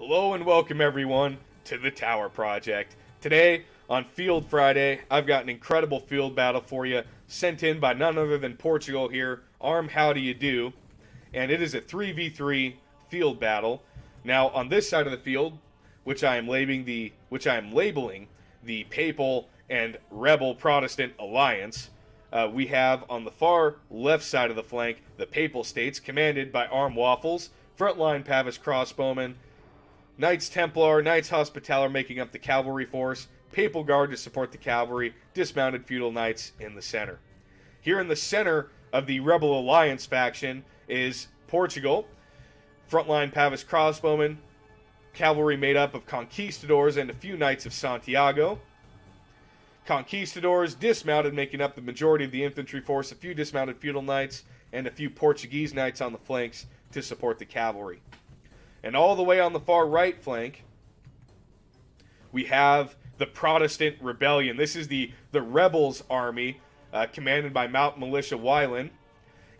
Hello and welcome everyone to the Tower Project. Today, on Field Friday, I've got an incredible field battle for you, sent in by none other than Portugal here, How Do You Do? And it is a 3v3 field battle. Now, on this side of the field, which I am labeling the Papal and Rebel Protestant Alliance, we have on the far left side of the flank the Papal States, commanded by Wafflez, frontline Papist crossbowmen, Knights Templar, Knights Hospitaller making up the cavalry force, Papal Guard to support the cavalry, dismounted feudal knights in the center. Here in the center of the Rebel Alliance faction is Portugal, frontline Papist crossbowmen, cavalry made up of conquistadors and a few Knights of Santiago. Conquistadors dismounted, making up the majority of the infantry force, a few dismounted feudal knights, and a few Portuguese knights on the flanks to support the cavalry. And all the way on the far right flank, we have the Protestant Rebellion. This is the Rebels army, commanded by Mt.Miltia Wylan.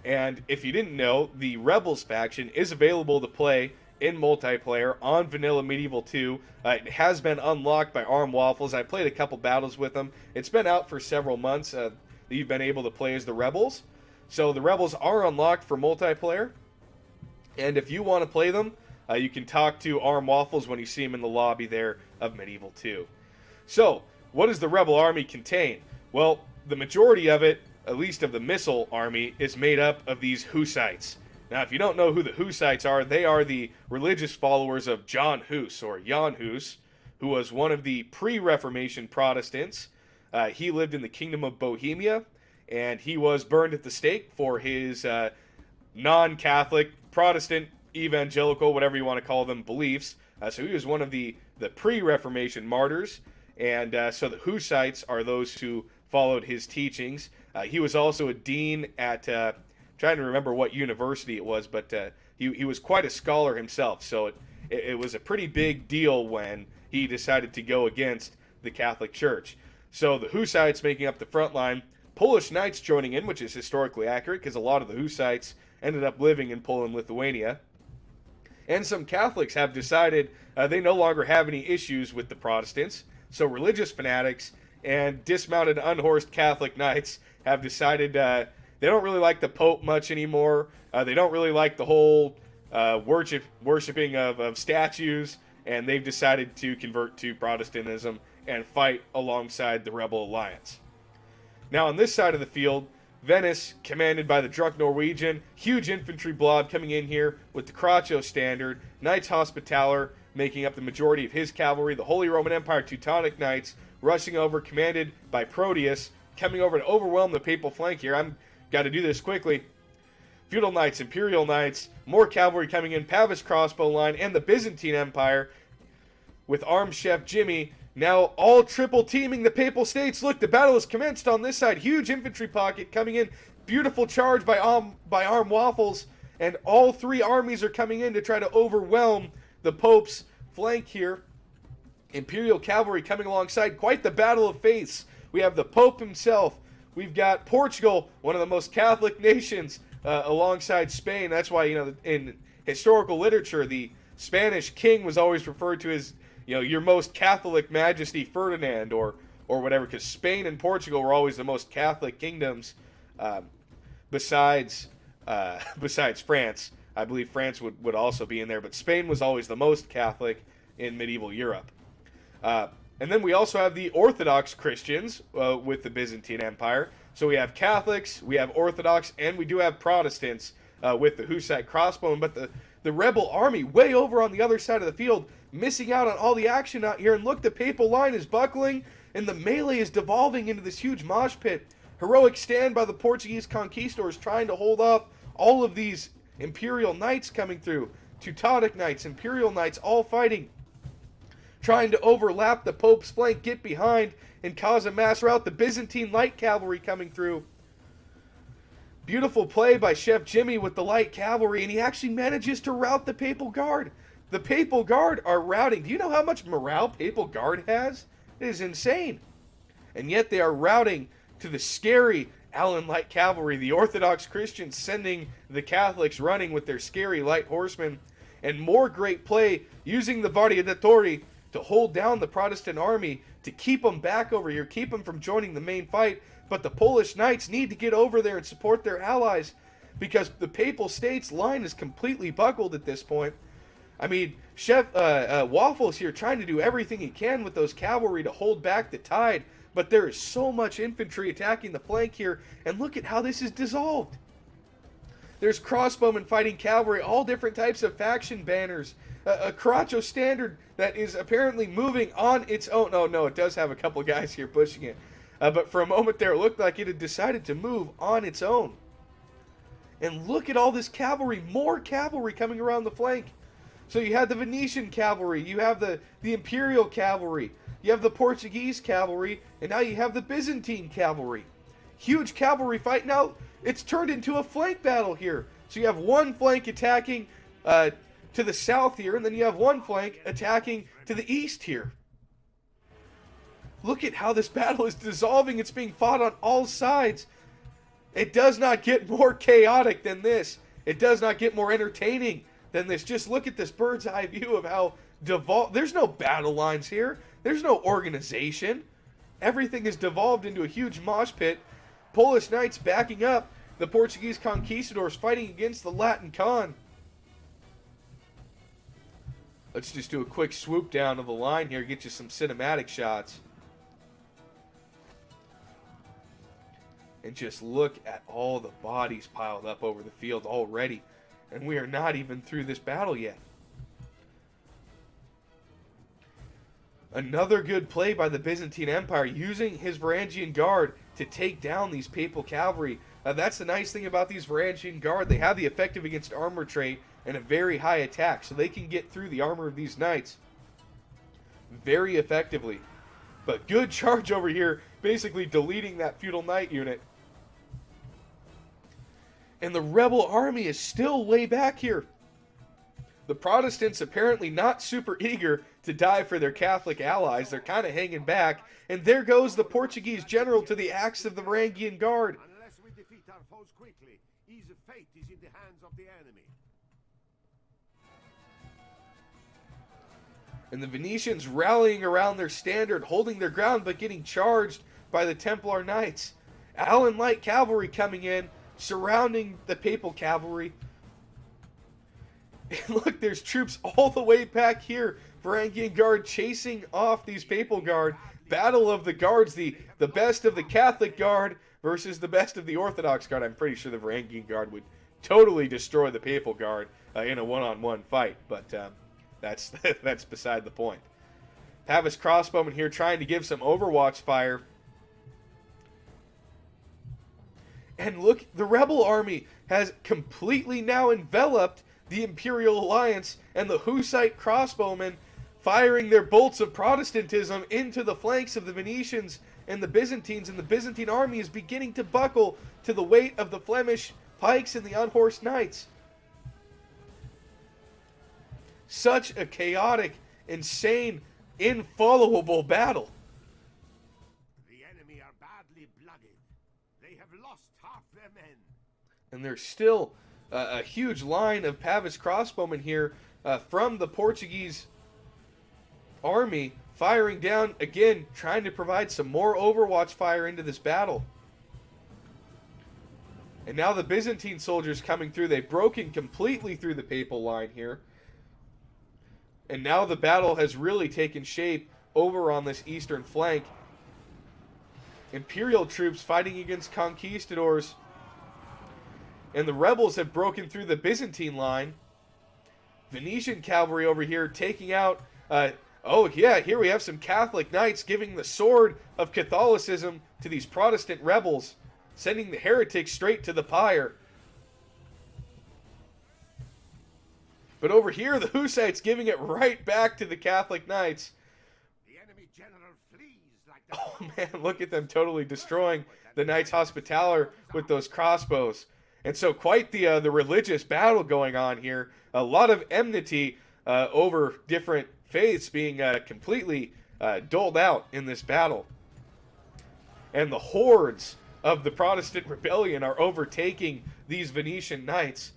And if you didn't know, the Rebels faction is available to play in multiplayer on Vanilla Medieval 2. It has been unlocked by Wafflez. I played a couple battles with them. It's been out for several months that you've been able to play as the Rebels. So the Rebels are unlocked for multiplayer. And if you want to play them, you can talk to Wafflez when you see him in the lobby there of Medieval 2. So, what does the Rebel army contain? Well, the majority of it, at least of the missile army, is made up of these Hussites. Now, if you don't know who the Hussites are, they are the religious followers of John Hus, or Jan Hus, who was one of the pre-Reformation Protestants. He lived in the Kingdom of Bohemia, and he was burned at the stake for his non-Catholic, Protestant, evangelical, whatever you want to call them, beliefs. So he was one of the pre-Reformation martyrs, and so the Hussites are those who followed his teachings. He was also a dean at, trying to remember what university it was, but he was quite a scholar himself, so it was a pretty big deal when he decided to go against the Catholic Church. So the Hussites making up the front line, Polish Knights joining in, which is historically accurate, because a lot of the Hussites ended up living in Poland, Lithuania. And some Catholics have decided they no longer have any issues with the Protestants. So religious fanatics and dismounted unhorsed Catholic knights have decided they don't really like the Pope much anymore. They don't really like the whole worshiping of statues. And they've decided to convert to Protestantism and fight alongside the Rebel Alliance. Now on this side of the field, Venice, commanded by the DrunkNorwegian, huge infantry blob coming in here with the Crotcho standard, Knights Hospitaller making up the majority of his cavalry, the Holy Roman Empire Teutonic Knights rushing over, commanded by Proteus, coming over to overwhelm the Papal flank here. I'm got to do this quickly. Feudal Knights, Imperial Knights, more cavalry coming in, Papist crossbow line, and the Byzantine Empire with Armed Chef Jimmy now all triple teaming the Papal States. Look, the battle has commenced on this side. Huge infantry pocket coming in. Beautiful charge by Wafflez. And all three armies are coming in to try to overwhelm the Pope's flank here. Imperial cavalry coming alongside. Quite the battle of faiths. We have the Pope himself. We've got Portugal, one of the most Catholic nations, alongside Spain. That's why, in historical literature, the Spanish king was always referred to as, your most Catholic Majesty Ferdinand, or whatever, because Spain and Portugal were always the most Catholic kingdoms, besides France. I believe France would also be in there, but Spain was always the most Catholic in medieval Europe. And then we also have the Orthodox Christians with the Byzantine Empire. So we have Catholics, we have Orthodox, and we do have Protestants with the Hussite crossbowmen. But the Rebel army way over on the other side of the field, missing out on all the action out here. And look, the Papal line is buckling, and the melee is devolving into this huge mosh pit. Heroic stand by the Portuguese conquistadors trying to hold off all of these Imperial Knights coming through. Teutonic Knights, Imperial Knights, all fighting, trying to overlap the Pope's flank, get behind, and cause a mass rout. The Byzantine light cavalry coming through. Beautiful play by Chef Jimmy with the light cavalry, and he actually manages to rout the Papal Guard. The Papal Guard are routing. Do you know how much morale Papal Guard has? It is insane. And yet they are routing to the scary Allen light cavalry. The Orthodox Christians sending the Catholics running with their scary light horsemen. And more great play using the Variatori to hold down the Protestant army, to keep them back over here, keep them from joining the main fight. But the Polish knights need to get over there and support their allies, because the Papal States line is completely buckled at this point. I mean, Wafflez here trying to do everything he can with those cavalry to hold back the tide, but there is so much infantry attacking the flank here, and look at how this is dissolved. There's crossbowmen fighting cavalry, all different types of faction banners, a Caracho standard that is apparently moving on its own. Oh no, it does have a couple guys here pushing it. But for a moment there, it looked like it had decided to move on its own. And look at all this cavalry, more cavalry coming around the flank. So you have the Venetian cavalry, you have the Imperial cavalry, you have the Portuguese cavalry, and now you have the Byzantine cavalry. Huge cavalry fight. Now it's turned into a flank battle here. So you have one flank attacking to the south here, and then you have one flank attacking to the east here. Look at how this battle is dissolving. It's being fought on all sides. It does not get more chaotic than this. It does not get more entertaining than this. Just look at this bird's eye view of how devolved. There's no battle lines here. There's no organization. Everything is devolved into a huge mosh pit. Polish knights backing up. The Portuguese conquistadors fighting against the Latin con. Let's just do a quick swoop down of the line here. Get you some cinematic shots. And just look at all the bodies piled up over the field already. And we are not even through this battle yet. Another good play by the Byzantine Empire, using his Varangian Guard to take down these Papal cavalry. That's the nice thing about these Varangian Guard. They have the effective against armor trait and a very high attack, so they can get through the armor of these knights very effectively. But good charge over here, basically deleting that feudal knight unit. And the rebel army is still way back here. The Protestants apparently not super eager to die for their Catholic allies. They're kind of hanging back. And there goes the Portuguese general to the axe of the Varangian Guard. Unless we defeat our foes quickly, his fate is in the hands of the enemy. And the Venetians rallying around their standard, holding their ground, but getting charged by the Templar Knights. Allen light cavalry coming in, surrounding the Papal cavalry. And look, there's troops all the way back here. Varangian Guard chasing off these Papal Guard. Battle of the Guards, the best of the Catholic Guard versus the best of the Orthodox Guard. I'm pretty sure the Varangian Guard would totally destroy the Papal Guard in a one-on-one fight, but that's beside the point. Papist crossbowmen here trying to give some overwatch fire. And look, the rebel army has completely now enveloped the Imperial Alliance, and the Hussite crossbowmen firing their bolts of Protestantism into the flanks of the Venetians and the Byzantines, and the Byzantine army is beginning to buckle to the weight of the Flemish pikes and the unhorsed knights. Such a chaotic, insane, infollowable battle. The enemy are badly blooded. They have lost half their men. And there's still a huge line of Papist crossbowmen here from the Portuguese army, firing down again, trying to provide some more overwatch fire into this battle. And now the Byzantine soldiers coming through. They've broken completely through the Papal line here. And now the battle has really taken shape over on this eastern flank. Imperial troops fighting against conquistadors. And the rebels have broken through the Byzantine line. Venetian cavalry over here taking out... oh yeah, here we have some Catholic knights giving the sword of Catholicism to these Protestant rebels, sending the heretics straight to the pyre. But over here, the Hussites giving it right back to the Catholic knights. The enemy general flees like the... Oh man, look at them totally destroying the Knights Hospitaller with those crossbows. And so quite the religious battle going on here. A lot of enmity over different faiths being completely doled out in this battle. And the hordes of the Protestant rebellion are overtaking these Venetian knights.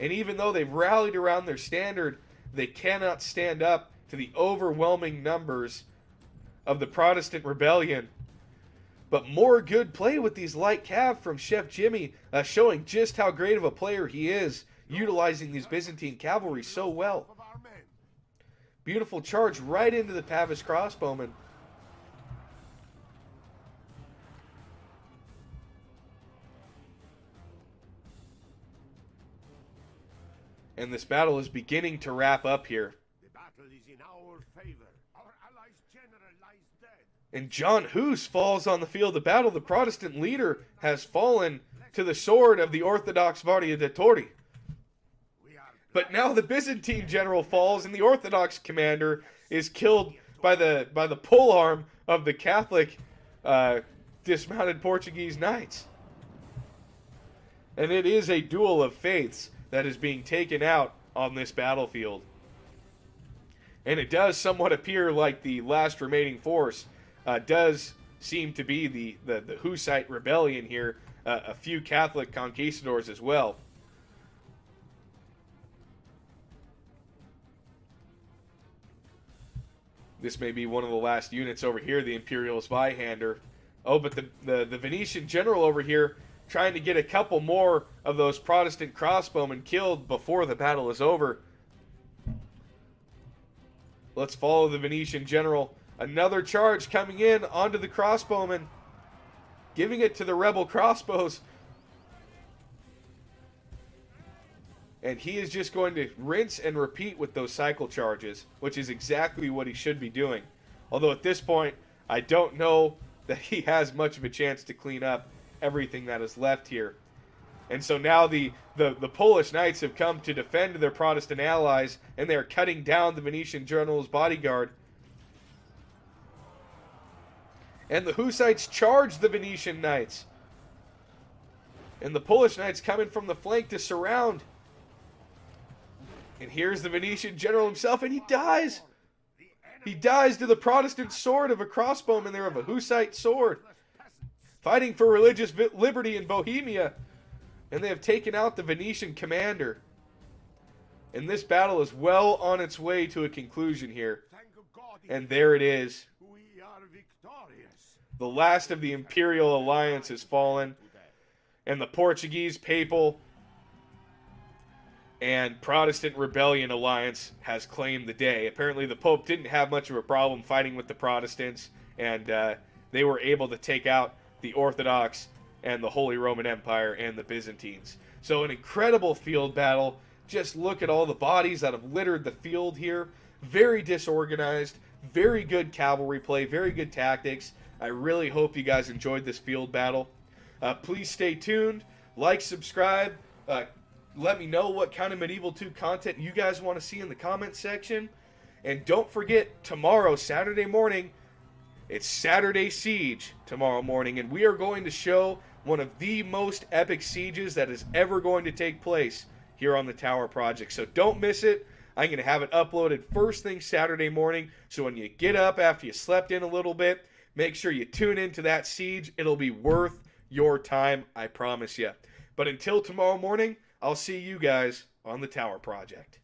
And even though they've rallied around their standard, they cannot stand up to the overwhelming numbers of the Protestant rebellion. But more good play with these light cav from Chef Jimmy, showing just how great of a player he is, utilizing these Byzantine cavalry so well. Beautiful charge right into the Pavis crossbowmen. And this battle is beginning to wrap up here. The battle is in our favor. Our allies' general lies dead. And John Hus falls on the field of battle. The Protestant leader has fallen to the sword of the Orthodox Variatori. But now the Byzantine general falls, and the Orthodox commander is killed by the polearm of the Catholic dismounted Portuguese knights. And it is a duel of faiths that is being taken out on this battlefield. And it does somewhat appear like the last remaining force does seem to be the Hussite rebellion here, a few Catholic conquistadors as well. This may be one of the last units over here, the Imperial Zweihander. Oh, but the Venetian general over here trying to get a couple more of those Protestant crossbowmen killed before the battle is over. Let's follow the Venetian general. Another charge coming in onto the crossbowmen, giving it to the rebel crossbows. And he is just going to rinse and repeat with those cycle charges, which is exactly what he should be doing. Although at this point, I don't know that he has much of a chance to clean up everything that is left here. And so now the Polish knights have come to defend their Protestant allies, and they are cutting down the Venetian general's bodyguard. And the Hussites charge the Venetian knights. And the Polish knights coming from the flank to surround. And here's the Venetian general himself, and he dies. He dies to the Protestant sword of a crossbowman there, of a Hussite sword. Fighting for religious liberty in Bohemia. And they have taken out the Venetian commander. And this battle is well on its way to a conclusion here. And there it is. We are victorious. The last of the Imperial Alliance has fallen. And the Portuguese, Papal, and Protestant Rebellion Alliance has claimed the day. Apparently the Pope didn't have much of a problem fighting with the Protestants, and they were able to take out the Orthodox and the Holy Roman Empire and the Byzantines. So an incredible field battle. Just look at all the bodies that have littered the field here. Very disorganized, very good cavalry play, very good tactics. I really hope you guys enjoyed this field battle. Please stay tuned, like, subscribe, let me know what kind of Medieval 2 content you guys want to see in the comment section. And don't forget, tomorrow, Saturday morning, it's Saturday Siege tomorrow morning. And we are going to show one of the most epic sieges that is ever going to take place here on the Tower Project. So don't miss it. I'm going to have it uploaded first thing Saturday morning. So when you get up after you slept in a little bit, make sure you tune into that siege. It'll be worth your time, I promise you. But until tomorrow morning, I'll see you guys on the Tower Project.